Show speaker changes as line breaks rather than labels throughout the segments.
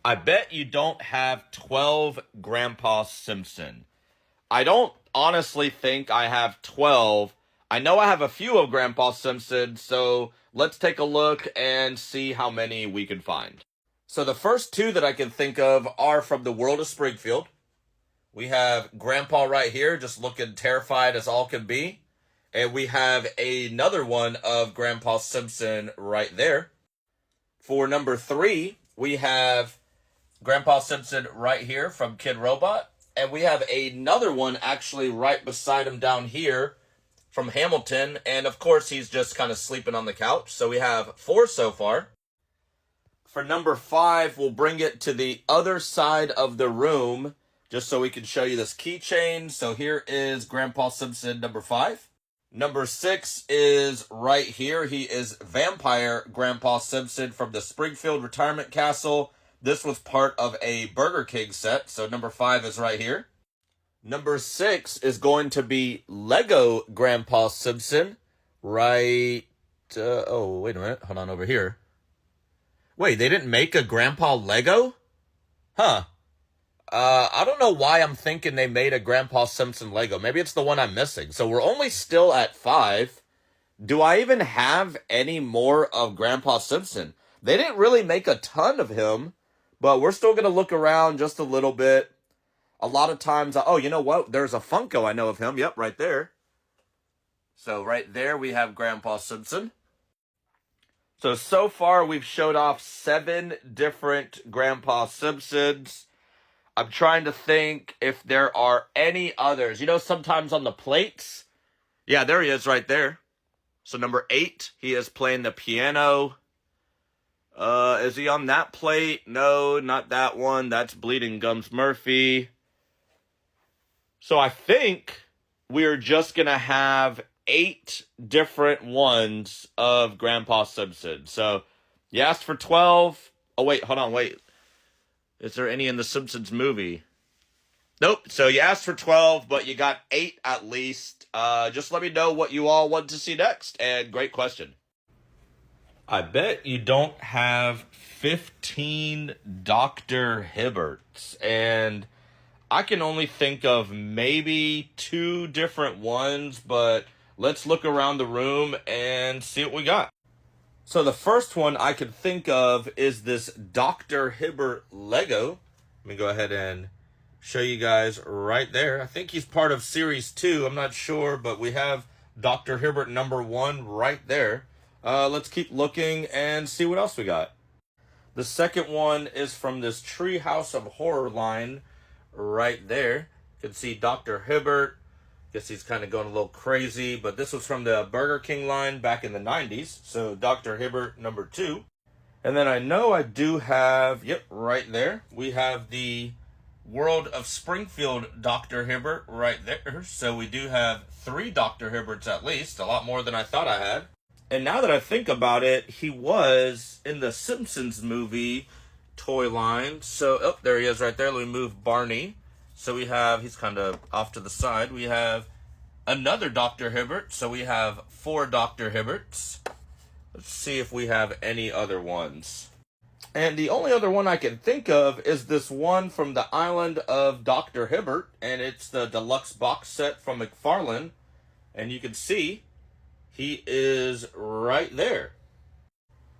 I bet you don't have 12 Grandpa Simpson. I don't honestly think I have 12. I know I have a few of Grandpa Simpson, so let's take a look and see how many we can find. So the first two that I can think of are from the world of Springfield. We have Grandpa right here, just looking terrified as all can be. And we have another one of Grandpa Simpson right there. For number three, we have Grandpa Simpson right here from Kid Robot. And we have another one actually right beside him down here from Hamilton. And of course, he's just kind of sleeping on the couch. So we have four so far. For number five, we'll bring it to the other side of the room just so we can show you this keychain. So here is Grandpa Simpson number five. Number six is right here. He is Vampire Grandpa Simpson from the Springfield Retirement Castle. This was part of a Burger King set, so number five is right here. Number six is going to be Lego Grandpa Simpson, right... oh, wait a minute. Hold on, over here. Wait, they didn't make a Grandpa Lego? Huh. I don't know why I'm thinking they made a Grandpa Simpson Lego. Maybe it's the one I'm missing. So we're only still at five. Do I even have any more of Grandpa Simpson? They didn't really make a ton of him, but we're still going to look around just a little bit. A lot of times, oh, you know what? There's a Funko I know of him. Yep, right there. So right there we have Grandpa Simpson. So far we've showed off 7 different Grandpa Simpsons. I'm trying to think if there are any others. You know, sometimes on the plates. Yeah, there he is right there. So number 8, he is playing the piano. Is he on that plate? No, not that one. That's Bleeding Gums Murphy. So I think we're just going to have 8 different ones of Grandpa Simpson. So you asked for 12. Oh, wait, hold on, wait. Is there any in the Simpsons movie? Nope. So you asked for 12, but you got 8 at least. Just let me know what you all want to see next. And great question. I bet you don't have 15 Dr. Hibberts. And I can only think of maybe 2 different ones, but let's look around the room and see what we got. So the first one I can think of is this Dr. Hibbert Lego. Let me go ahead and show you guys right there. I think he's part of Series 2. I'm not sure, but we have Dr. Hibbert number 1 right there. Let's keep looking and see what else we got. The second one is from this Treehouse of Horror line right there. You can see Dr. Hibbert. Guess he's kind of going a little crazy, but this was from the Burger King line back in the 90s. So Dr. Hibbert number 2. And then I know I do have, yep, right there. We have the World of Springfield Dr. Hibbert right there. So we do have 3 Dr. Hibberts at least, a lot more than I thought I had. And now that I think about it, he was in the Simpsons movie toy line. So, oh, there he is right there. Let me move Barney. So we have, he's kind of off to the side. We have another Dr. Hibbert. So we have 4 Dr. Hibberts. Let's see if we have any other ones. And the only other one I can think of is this one from the Island of Dr. Hibbert. And it's the deluxe box set from McFarlane. And you can see he is right there.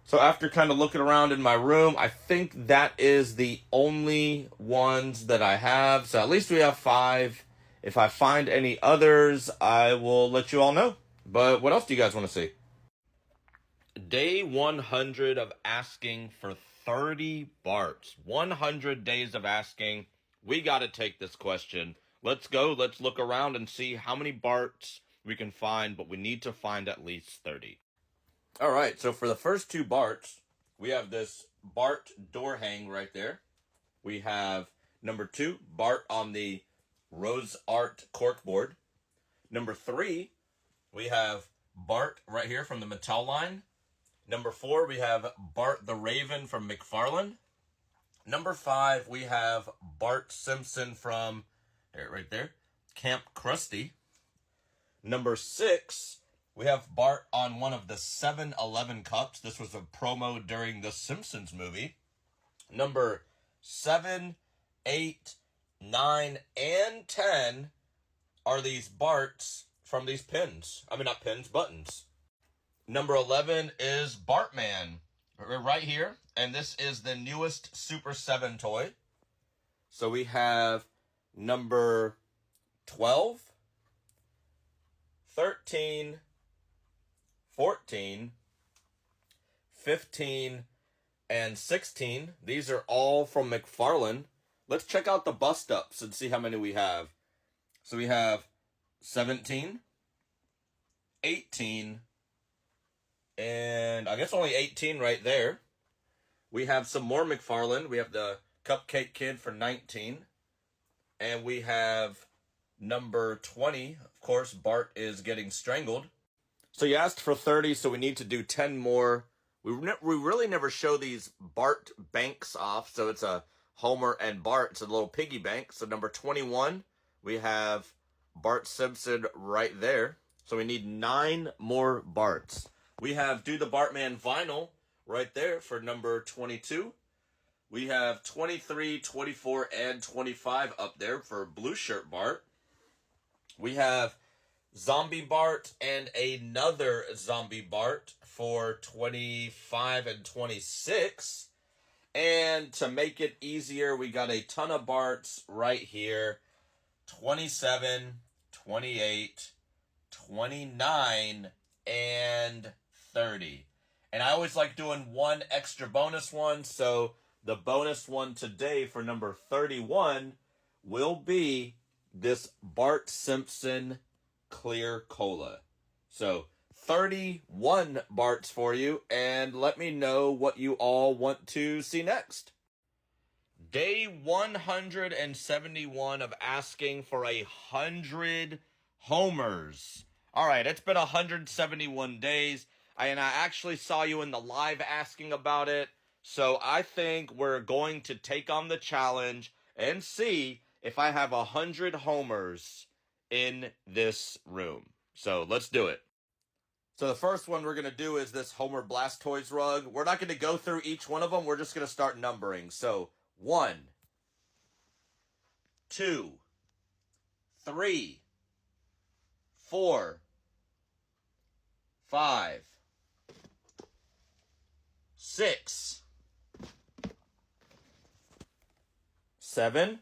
So after kind of looking around in my room, I think that is the only ones that I have. So at least we have 5. If I find any others, I will let you all know. But what else do you guys want to see? Day 100 of asking for 30 Barts. 100 days of asking. We got to take this question. Let's go. Let's look around and see how many Barts we can find, but we need to find at least 30. All right, so for the first 2 Barts, we have this Bart door hang right there. We have number 2, Bart on the Rose Art corkboard. Number 3, we have Bart right here from the Mattel line. Number 4, we have Bart the Raven from McFarlane. Number 5, we have Bart Simpson from, right there, Camp Krusty. Number 6, we have Bart on one of the 7-Eleven cups. This was a promo during the Simpsons movie. Number 7, 8, 9, and 10 are these Barts from these pins. I mean, not pins, buttons. Number 11 is Bartman, right here. And this is the newest Super 7 toy. So we have number 12, 13, 14, 15, and 16. These are all from McFarlane. Let's check out the bust-ups and see how many we have. So we have 17, 18, and I guess only 18 right there. We have some more McFarlane. We have the Cupcake Kid for 19. And we have number 20. Of course, Bart is getting strangled. So you asked for 30, so we need to do 10 more. We really never show these Bart banks off, so it's a Homer and Bart. It's a little piggy bank. So number 21, we have Bart Simpson right there. So we need 9 more Barts. We have Do the Bartman vinyl right there for number 22. We have 23, 24, and 25 up there for Blue Shirt Bart. We have Zombie Bart and another Zombie Bart for 25 and 26. And to make it easier, we got a ton of Barts right here. 27, 28, 29, and 30. And I always like doing one extra bonus one, so the bonus one today for number 31 will be this Bart Simpson Clear Cola. So 31 Barts for you, and let me know what you all want to see next. Day 171 of asking for 100 homers. All right, it's been 171 days, and I actually saw you in the live asking about it. So I think we're going to take on the challenge and see if I have 100 homers in this room. So let's do it. So the first one we're going to do is this Homer Blastoise rug. We're not going to go through each one of them. We're just going to start numbering. So 1, 2, 3, 4, 5, 6, 7,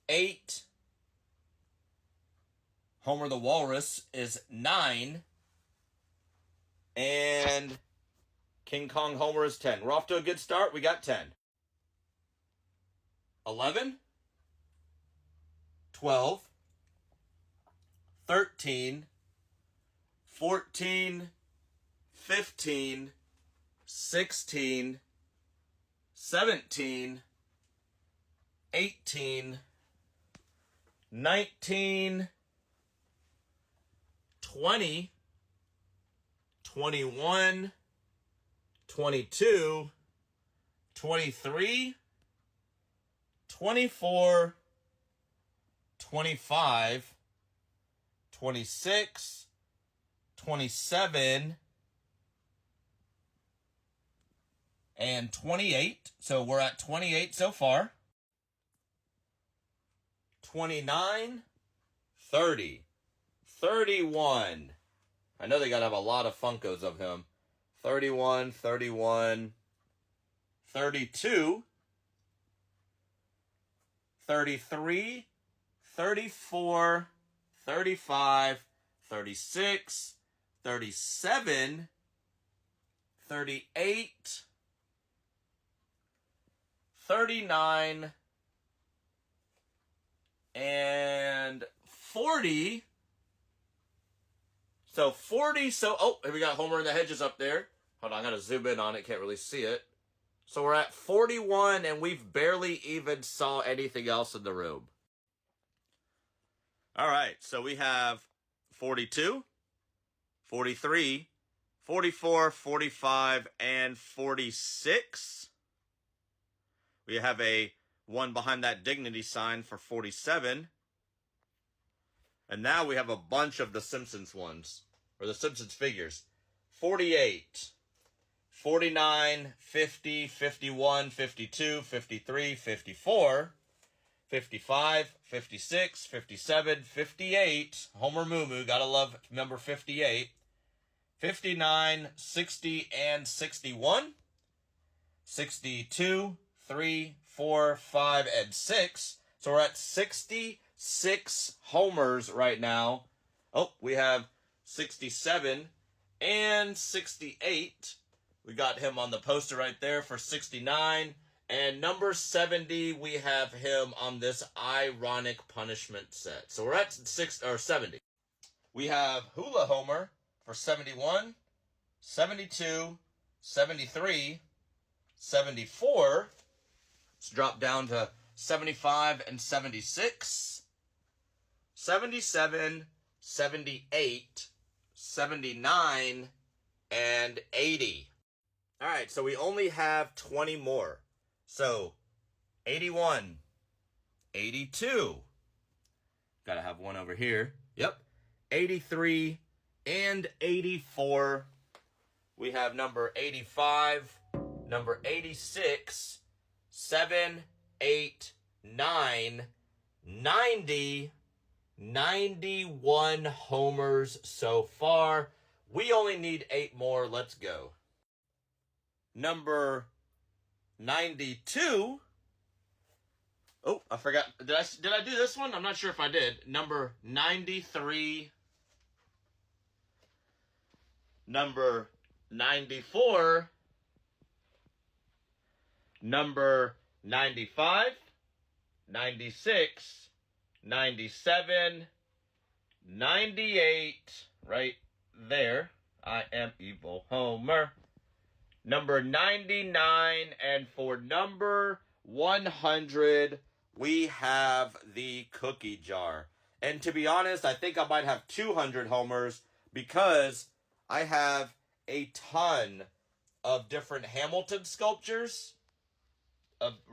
8, Homer the Walrus is 9, and King Kong Homer is 10. We're off to a good start. We got 10. 11, 12, 13, 14, 15, 16, 17, 18, 19, 20, 21, 22, 23, 24, 25, 26, 27, and 28. So we're at 28 so far. 29, 30, 31. I know they got to have a lot of Funkos of him. 31, 31, 32, 33, 34, 35, 36, 37, 38, 39, and 40. So 40, we got Homer in the Hedges up there. Hold on, I gotta zoom in on it, can't really see it. So we're at 41, and we've barely even saw anything else in the room. All right, so we have 42, 43, 44, 45, and 46. We have a one behind that dignity sign for 47. And now we have a bunch of the Simpsons ones, or the Simpsons figures. 48, 49, 50, 51, 52, 53, 54, 55, 56, 57, 58. Homer Moo Moo, gotta love number 58. 59, 60, and 61. 62, 3, 4, 5, and 6. So we're at 66 homers right now. Oh, we have 67 and 68. We got him on the poster right there for 69. And number 70, we have him on this ironic punishment set. So we're at 70. We have Hula Homer for 71, 72, 73, 74. Let's drop down to 75 and 76, 77, 78, 79, and 80. All right, so we only have 20 more. So 81, 82. Gotta have one over here. Yep. 83 and 84. We have number 85, number 86, 7, 8, 9, 90, 91 homers so far. We only need 8 more. Let's go. Number 92. Oh, I forgot. Did I do this one? I'm not sure if I did. Number 93. Number 94. Number 95. 96. 97. 98. Right there. I am evil Homer. Number 99, and for number 100, we have the cookie jar. And to be honest, I think I might have 200 homers because I have a ton of different Hamilton sculptures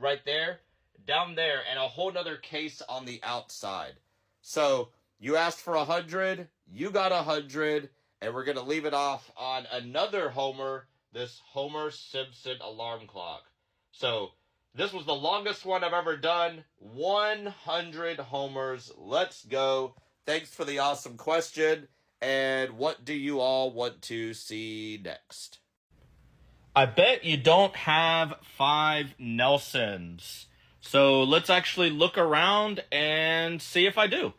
right there, down there, and a whole nother case on the outside. So you asked for 100, you got 100, and we're going to leave it off on another Homer, this Homer Simpson alarm clock. So this was the longest one I've ever done. 100 homers. Let's go. Thanks for the awesome question. And what do you all want to see next? I bet you don't have 5 Nelsons. So let's actually look around and see if I do.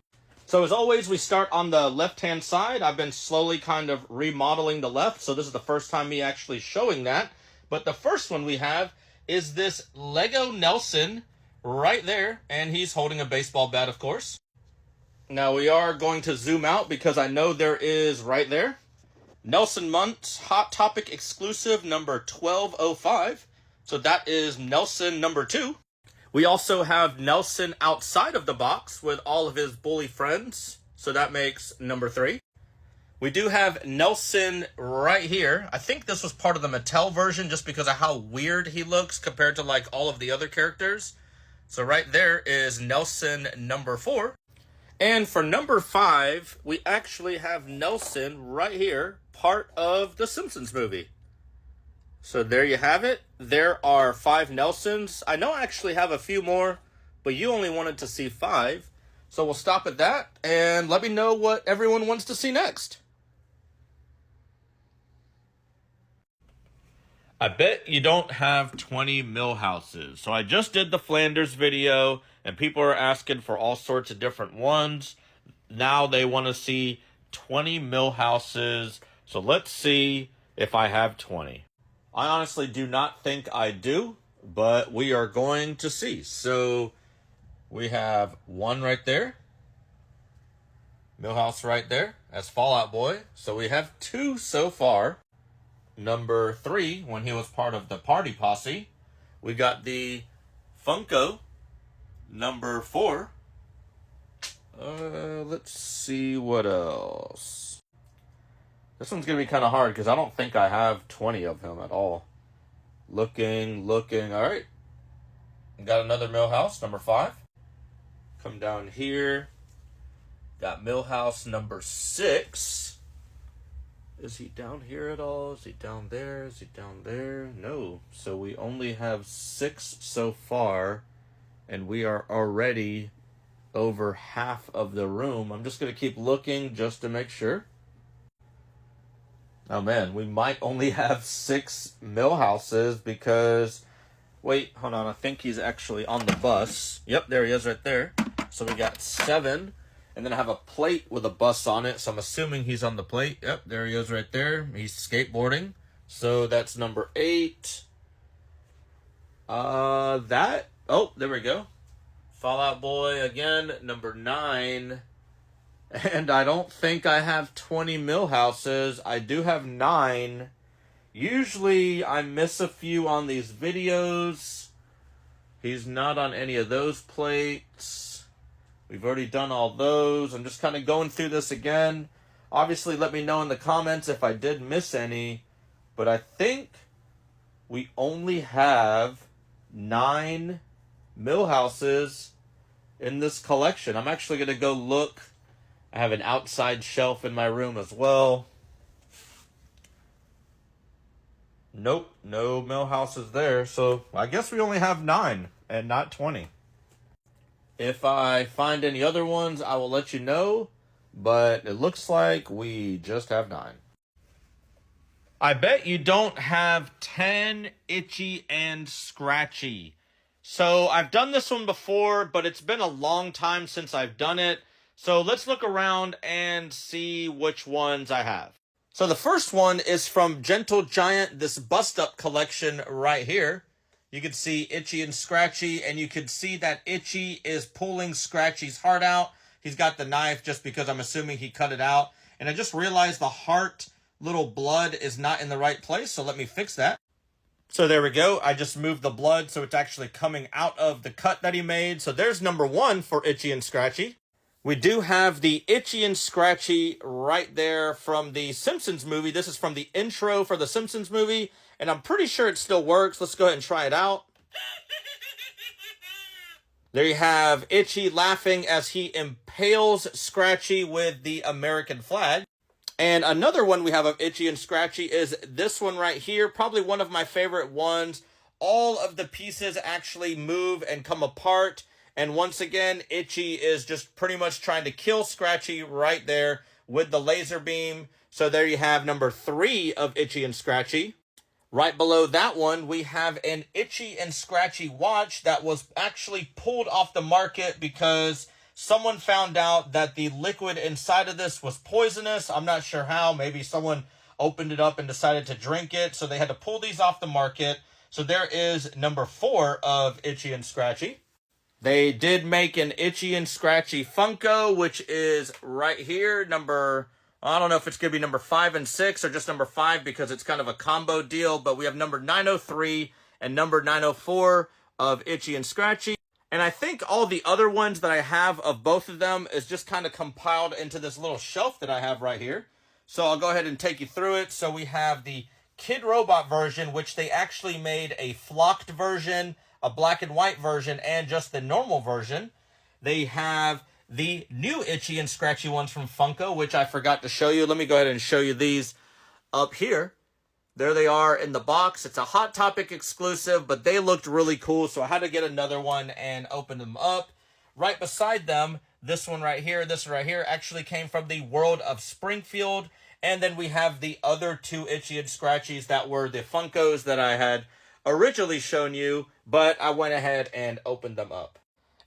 So as always, we start on the left-hand side. I've been slowly kind of remodeling the left, so this is the first time me actually showing that. But the first one we have is this Lego Nelson right there, and he's holding a baseball bat, of course. Now we are going to zoom out because I know there is right there Nelson Muntz Hot Topic exclusive number 1205. So that is Nelson number 2. We also have Nelson outside of the box with all of his bully friends. So that makes number 3. We do have Nelson right here. I think this was part of the Mattel version just because of how weird he looks compared to like all of the other characters. So right there is Nelson number 4. And for number 5, we actually have Nelson right here, part of the Simpsons movie. So there you have it. There are 5 Nelsons. I know I actually have a few more, but you only wanted to see 5. So we'll stop at that, and let me know what everyone wants to see next. I bet you don't have 20 Millhouses. So I just did the Flanders video, and people are asking for all sorts of different ones. Now they want to see 20 Millhouses. So let's see if I have 20. I honestly do not think I do, but we are going to see. So we have 1 right there. Millhouse right there. That's Fallout Boy. So we have 2 so far. Number 3, when he was part of the Party Posse. We got the Funko. Number 4. Let's see what else. This one's going to be kind of hard because I don't think I have 20 of him at all. Looking. All right. Got another Millhouse, number 5. Come down here. Got Millhouse number 6. Is he down here at all? Is he down there? Is he down there? No. So we only have 6 so far, and we are already over half of the room. I'm just going to keep looking just to make sure. Oh man, we might only have 6 Millhouses because... Wait, hold on. I think he's actually on the bus. Yep, there he is right there. So we got 7. And then I have a plate with a bus on it. So I'm assuming he's on the plate. Yep, there he is right there. He's skateboarding. So that's number 8. Oh, there we go. Fallout Boy again, number 9. And I don't think I have 20 Millhouses. I do have 9. Usually I miss a few on these videos. He's not on any of those plates. We've already done all those. I'm just kind of going through this again. Obviously, let me know in the comments if I did miss any. But I think we only have 9 Millhouses in this collection. I'm actually going to go look. I have an outside shelf in my room as well. Nope, no Millhouses there. So I guess we only have 9 and not 20. If I find any other ones, I will let you know. But it looks like we just have 9. I bet you don't have 10 Itchy and Scratchy. So I've done this one before, but it's been a long time since I've done it. So let's look around and see which ones I have. So the first one is from Gentle Giant, this bust-up collection right here. You can see Itchy and Scratchy, and you can see that Itchy is pulling Scratchy's heart out. He's got the knife just because I'm assuming he cut it out. And I just realized the heart little blood is not in the right place, so let me fix that. So there we go. I just moved the blood so it's actually coming out of the cut that he made. So there's number 1 for Itchy and Scratchy. We do have the Itchy and Scratchy right there from the Simpsons movie. This is from the intro for the Simpsons movie, and I'm pretty sure it still works. Let's go ahead and try it out. There you have Itchy laughing as he impales Scratchy with the American flag. And another one we have of Itchy and Scratchy is this one right here, probably one of my favorite ones. All of the pieces actually move and come apart. And once again, Itchy is just pretty much trying to kill Scratchy right there with the laser beam. So there you have number 3 of Itchy and Scratchy. Right below that one, we have an Itchy and Scratchy watch that was actually pulled off the market because someone found out that the liquid inside of this was poisonous. I'm not sure how. Maybe someone opened it up and decided to drink it. So they had to pull these off the market. So there is number 4 of Itchy and Scratchy. They did make an Itchy and Scratchy Funko, which is right here, I don't know if it's going to be number 5 and 6 or just number 5 because it's kind of a combo deal, but we have number 903 and number 904 of Itchy and Scratchy. And I think all the other ones that I have of both of them is just kind of compiled into this little shelf that I have right here. So I'll go ahead and take you through it. So we have the Kid Robot version, which they actually made a flocked version, a black and white version, and just the normal version. They have the new Itchy and Scratchy ones from Funko, which I forgot to show you. Let me go ahead and show you these up here. There they are in the box. It's a Hot Topic exclusive, but they looked really cool, so I had to get another one and open them up. Right beside them, this one right here actually came from the World of Springfield. And then we have the other 2 Itchy and Scratchies that were the Funkos that I had originally shown you, but I went ahead and opened them up.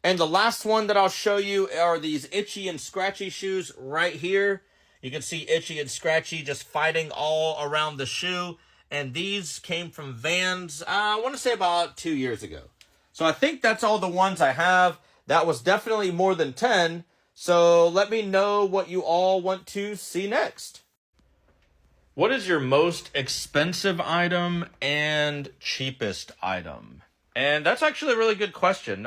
And the last one that I'll show you are these Itchy and Scratchy shoes right here. You can see Itchy and Scratchy just fighting all around the shoe. And these came from Vans, I want to say about 2 years ago. So I think that's all the ones I have. That was definitely more than 10. So let me know what you all want to see next. What is your most expensive item and cheapest item? And that's actually a really good question.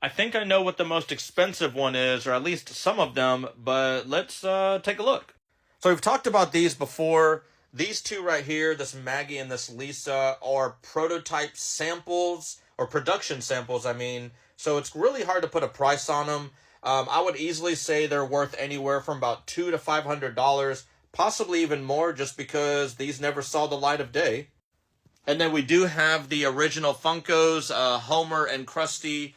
I think I know what the most expensive one is, or at least some of them, but let's take a look. So we've talked about these before. These 2 right here, this Maggie and this Lisa, are prototype samples, or production samples, I mean. So it's really hard to put a price on them. I would easily say they're worth anywhere from about $200 to $500, possibly even more, just because these never saw the light of day. And then we do have the original Funkos, Homer and Krusty,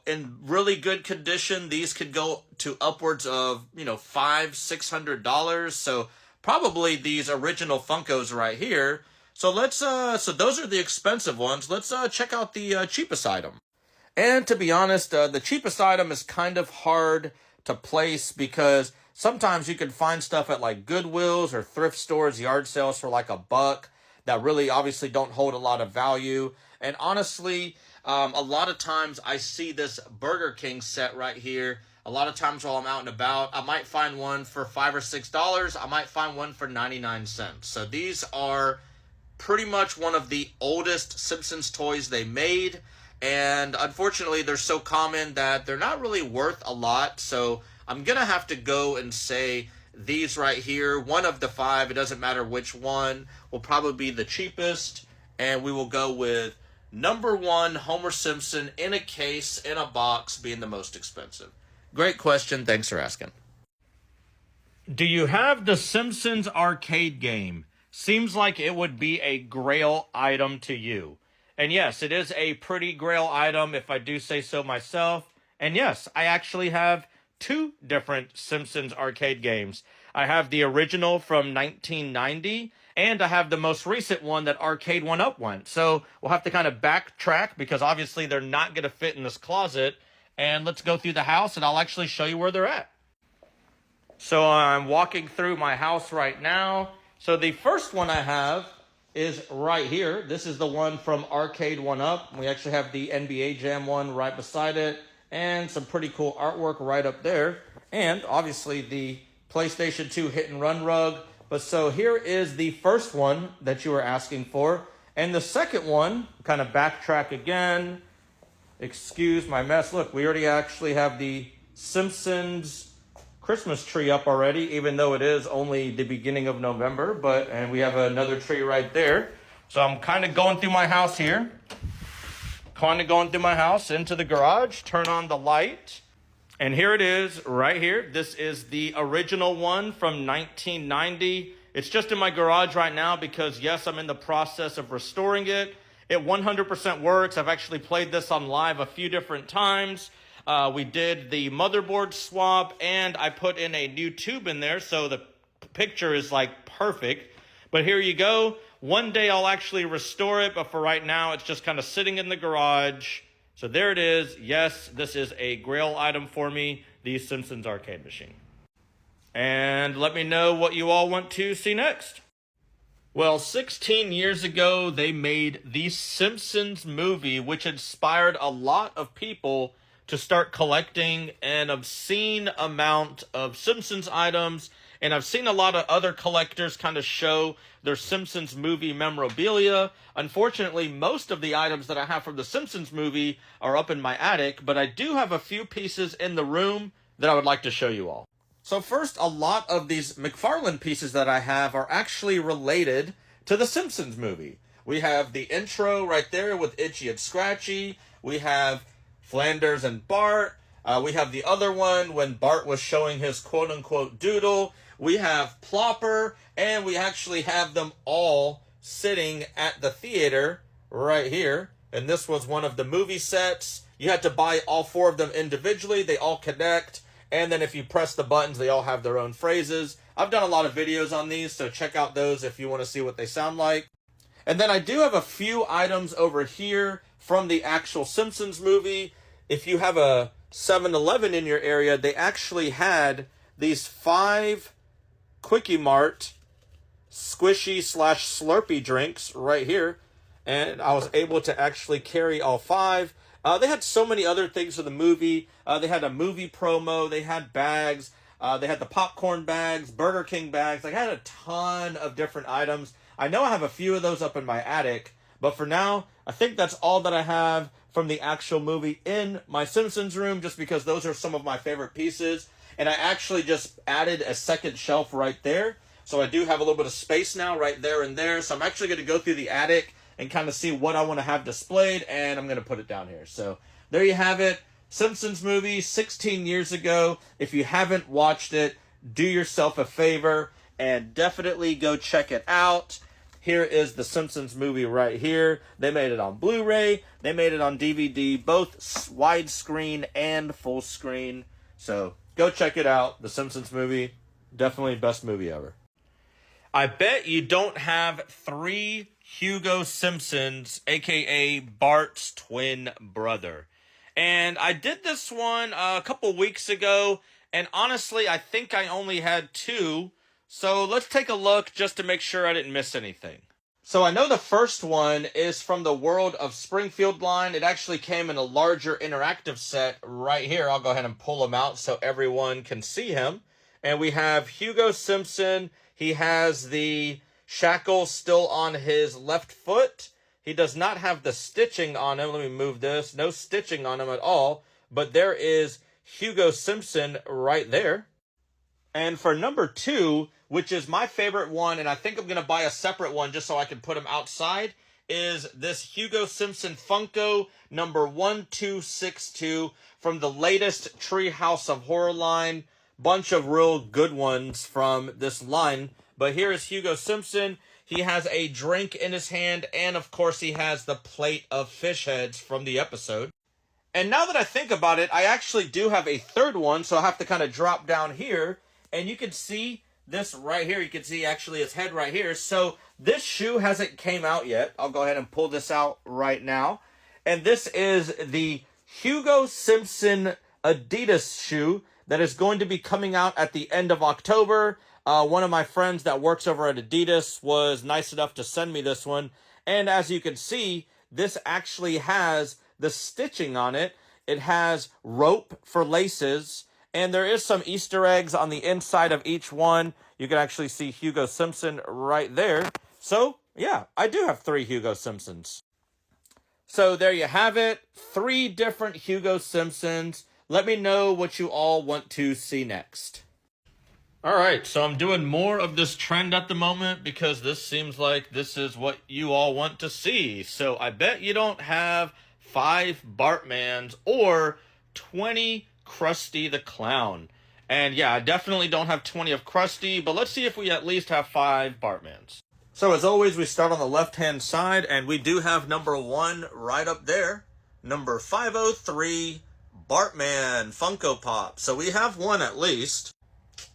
in really good condition. These could go to upwards of, $500-$600. So probably these original Funkos right here. So so those are the expensive ones. Let's check out the cheapest item. And to be honest, the cheapest item is kind of hard to place because sometimes you can find stuff at like Goodwills or thrift stores, yard sales for like $1 that really obviously don't hold a lot of value. And honestly, a lot of times I see this Burger King set right here. A lot of times while I'm out and about, I might find one for $5 or $6. I might find one for 99 cents. So these are pretty much one of the oldest Simpsons toys they made. And unfortunately, they're so common that they're not really worth a lot. So I'm going to have to go and say these right here, one of the 5, it doesn't matter which one, will probably be the cheapest. And we will go with number 1, Homer Simpson in a case, in a box, being the most expensive. Great question. Thanks for asking. Do you have the Simpsons arcade game? Seems like it would be a grail item to you. And yes, it is a pretty grail item if I do say so myself. And yes, I actually have 2 different Simpsons arcade games. I have the original from 1990, and I have the most recent one that Arcade 1UP went. So we'll have to kind of backtrack because obviously they're not going to fit in this closet. And let's go through the house and I'll actually show you where they're at. So I'm walking through my house right now. So the first one I have is right here. This is the one from Arcade 1UP. We actually have the NBA Jam one right beside it and some pretty cool artwork right up there. And obviously the PlayStation 2 hit and run rug. But so here is the first one that you were asking for. And the second one, kind of backtrack again. Excuse my mess. Look, we already actually have the Simpsons Christmas tree up already, even though it is only the beginning of November. And we have another tree right there. So I'm kind of going through my house here. Into the garage. Turn on the light. And here it is right here. This is the original one from 1990. It's just in my garage right now because, yes, I'm in the process of restoring it. It 100% works. I've actually played this on live a few different times. We did the motherboard swap, and I put in a new tube in there, so the picture is like perfect. But here you go. One day I'll actually restore it, but for right now, it's just kind of sitting in the garage. So there it is. Yes, this is a grail item for me, the Simpsons arcade machine. And let me know what you all want to see next. Well, 16 years ago, they made the Simpsons movie, which inspired a lot of people to start collecting an obscene amount of Simpsons items. And I've seen a lot of other collectors kind of show their Simpsons movie memorabilia. Unfortunately, most of the items that I have from the Simpsons movie are up in my attic, but I do have a few pieces in the room that I would like to show you all. So first, a lot of these McFarlane pieces that I have are actually related to the Simpsons movie. We have the intro right there with Itchy and Scratchy. We have Flanders and Bart. We have the other one when Bart was showing his quote-unquote doodle. We have Plopper, and we actually have them all sitting at the theater right here. And this was one of the movie sets. You had to buy all 4 of them individually. They all connect. And then if you press the buttons, they all have their own phrases. I've done a lot of videos on these, so check out those if you want to see what they sound like. And then I do have a few items over here from the actual Simpsons movie. If you have a 7-Eleven in your area, they actually had these 5 Quickie Mart squishy/slurpy drinks right here. And I was able to actually carry all 5. They had so many other things for the movie. They had a movie promo. They had bags. They had the popcorn bags, Burger King bags. Like, I had a ton of different items. I know I have a few of those up in my attic. But for now, I think that's all that I have from the actual movie in my Simpsons room, just because those are some of my favorite pieces. And I actually just added a second shelf right there. So I do have a little bit of space now right there and there. So I'm actually going to go through the attic and kind of see what I want to have displayed, and I'm going to put it down here. So there you have it. Simpsons movie, 16 years ago. If you haven't watched it, do yourself a favor and definitely go check it out. Here is the Simpsons movie right here. They made it on Blu-ray. They made it on DVD, both widescreen and full screen. So go check it out. The Simpsons movie, definitely best movie ever. I bet you don't have 3 Hugo Simpsons, aka Bart's twin brother. And I did this one a couple weeks ago, and honestly, I think I only had 2. So let's take a look just to make sure I didn't miss anything. So I know the first one is from the World of Springfield line. It actually came in a larger interactive set right here. I'll go ahead and pull him out so everyone can see him. And we have Hugo Simpson. He has the shackle still on his left foot. He does not have the stitching on him. Let me move this. No stitching on him at all. But there is Hugo Simpson right there. And for number 2, which is my favorite one, and I think I'm going to buy a separate one just so I can put him outside, is this Hugo Simpson Funko number 1262 from the latest Treehouse of Horror line. Bunch of real good ones from this line. But here is Hugo Simpson. He has a drink in his hand, and of course he has the plate of fish heads from the episode. And now that I think about it, I actually do have a third one, so I'll have to kind of drop down here. And you can see this right here. You can see actually his head right here. So this shoe hasn't came out yet. I'll go ahead and pull this out right now. And this is the Hugo Simpson Adidas shoe that is going to be coming out at the end of October. One of my friends that works over at Adidas was nice enough to send me this one. And as you can see, this actually has the stitching on it. It has rope for laces. And there is some Easter eggs on the inside of each one. You can actually see Hugo Simpson right there. So, yeah, I do have 3 Hugo Simpsons. So there you have it. 3 different Hugo Simpsons. Let me know what you all want to see next. All right, so I'm doing more of this trend at the moment because this seems like this is what you all want to see. So I bet you don't have 5 Bartmans or 20 Krusty the Clown. And yeah, I definitely don't have 20 of Krusty, but let's see if we at least have 5 Bartmans. So as always, we start on the left-hand side, and we do have number 1 right up there. Number 503, Bartman Funko Pop. So we have 1 at least.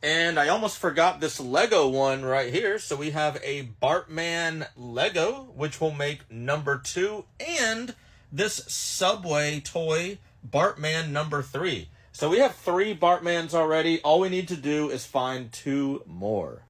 And I almost forgot this Lego one right here. So we have a Bartman Lego, which will make number 2, and this Subway toy, Bartman number 3. So we have 3 Bartmans already. All we need to do is find 2 more.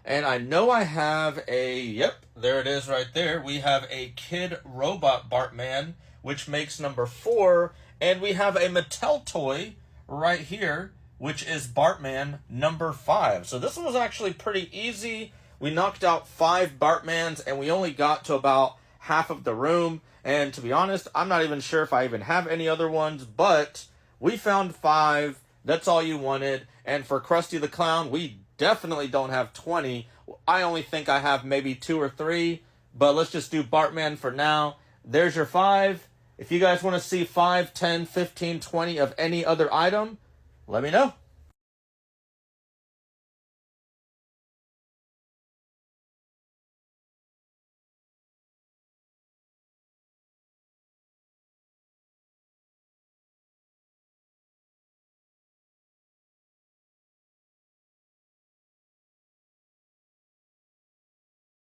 And I know I have a, yep, there it is right there. We have a Kid Robot Bartman, which makes number 4. And we have a Mattel toy right here, which is Bartman number 5. So this one was actually pretty easy. We knocked out 5 Bartmans, and we only got to about half of the room. And to be honest, I'm not even sure if I even have any other ones, but we found 5. That's all you wanted. And for Krusty the Clown, we definitely don't have 20. I only think I have maybe 2 or 3. But let's just do Bartman for now. There's your 5. If you guys want to see 5, 10, 15, 20 of any other item, let me know.